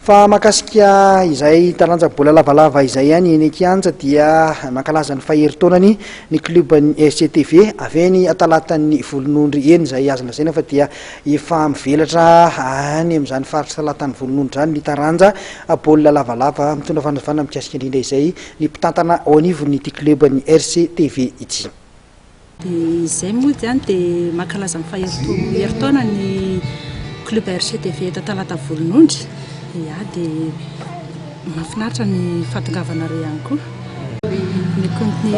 fa makasika izay taranja bola lavalava izay any eny Kianja dia mankalaza ny faheritaonany ny klubany SCTV avy atalatany volonondry eny izay azo lazaina fa dia efa mivelatra any amin'izany faritra talatany volonondry zany ny taranja bola lavalava mitondra fanazavana mikasika indrindra izay ny mpitantana ao anivon'ny ity klubany RCTV ity. Izay moa zany dia mankalaza ny faheritaona ny club RCTV eto talata volonondry. Ja, dia mahafinaritra ny fahatongavana reo ihany koa. Ny compagnie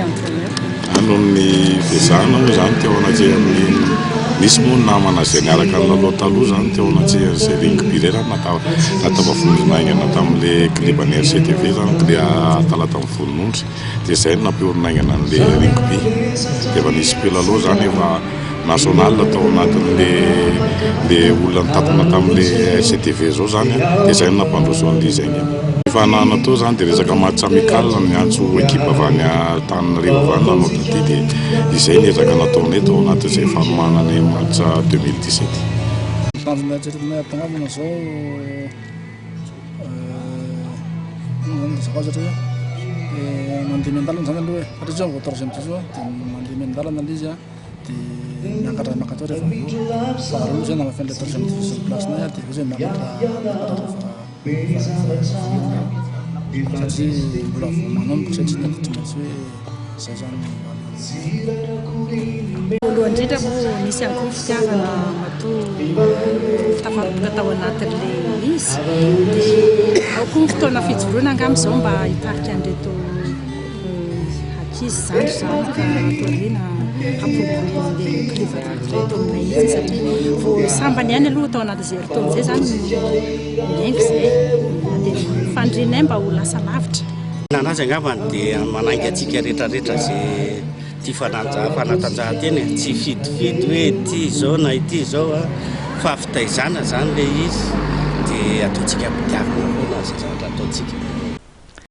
entraîneur anony fiasana moa zany teo anaty amin'ny misy moa namana zay niaraka ny lalao taloha zany teo anaty zay rugby rera natavafondronaingana tamin'le clubany RCTV zany dia talata amin'ny volonondry dia zay nampiorinaingana an'le rugby dia efa nisy mpilalao zany efa national tao anatin'le olona nitapona tamin'le RCTV zao zany dia zay nampandroso an'le zegny fanana tao zany dia resaka match amical miantso ekipa avy any Antananarivo avy any nanao ity dia izay niezaka nataonay tao anatin'izay fanomanana match 2017. Tanjona tagnamana zao zakazatra mandeha miandalana zany aloha satria zao vao 14e zao dia mandeha miandalana izy dia miakatra makatao rehefa faharoa zay namafian'le 14e place-nay dia zay miakatra satria mbola vao manomboka satria tadiditra hoe zay zany voalohany indrindra moa misy ankory fitiavana matoa tafaboka tao anatin'le izy dia ao koa ny fotoana fijoroana angamba izao mba hitarika an'ireto ankizy zany ka atoriana hampiroboroboan'le clivareto izy satria vao sambany ihany aloha tao anatin'izay heritaona zay zany miaingo zay dia fandrinay mba ho lasa lavitra. Nanazy angambany dia manangy atsika rehetrarehetra zay ty fanatanjahantena tsy fidifidy hoe ity zao na ity zao fa fitaizana zany le izy dia ataontsika mpitiavana foana zay zavatra ataontsika.